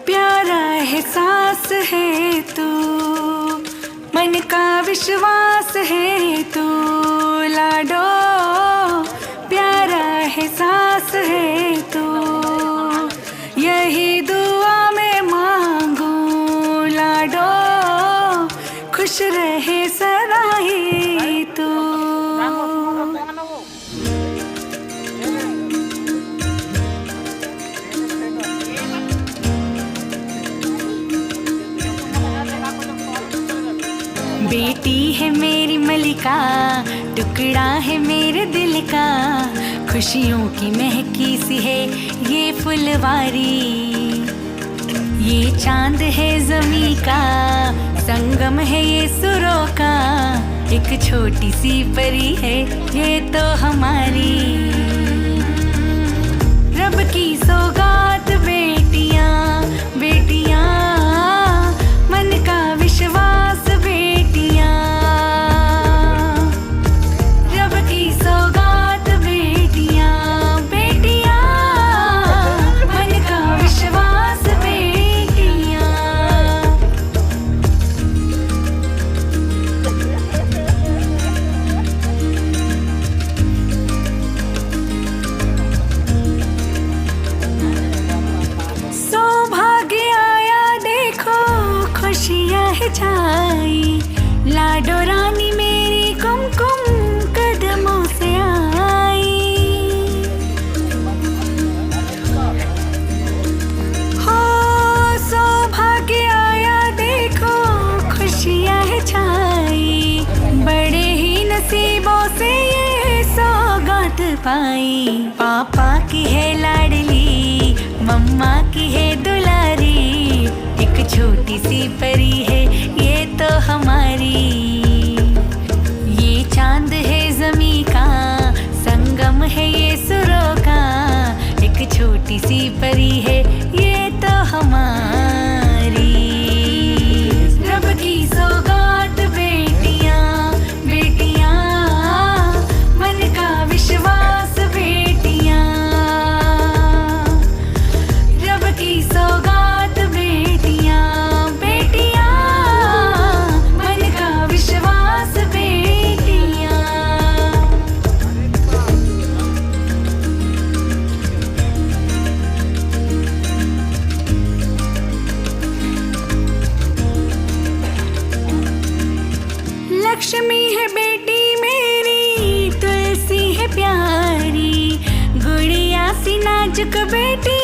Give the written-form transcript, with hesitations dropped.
प्यारा एहसास है तू, मन का विश्वास है तू लाडो, प्यारा एहसास है तू, यही दुआ में मांगू लाडो, खुश रहे सदा ही तू। बेटी है मेरी मलिका, टुकड़ा है मेरे दिल का, खुशियों की महकी सी है ये फुलवारी, ये चांद है ज़मीं का, संगम है ये सुरों का, एक छोटी सी परी है ये तो हमारी। रब की सौगात बेटियां बेटियां, मन का विश्वास बेटियां, रब की सौगात बेटियां बेटियां, मन का विश्वास बेटियां। सौभाग्य आया देखो, खुशियाँ है छाई, लाडो रानी मेरी कुमकुम कदमों से आई। हो सौभाग्य आया देखो, खुशियाँ है छाई, बड़े ही नसीबों से ये सौगात पाई। पापा की है लाडली, मम्मा की है दुलारी, एक छोटी सी परी है ये तो हमारी, ये चांद है ज़मीं का, संगम है ये सुरों का, एक छोटी सी परी है ये तो हमारी। रब की सौगात बेटियां बेटियां, मन का विश्वास बेटियां, रब की सौगात बेटियां बेटियां, मन का विश्वास बेटियां। लक्ष्मी है बेटी मेरी, तुलसी है प्यारी, गुड़िया सी नाजुक बेटी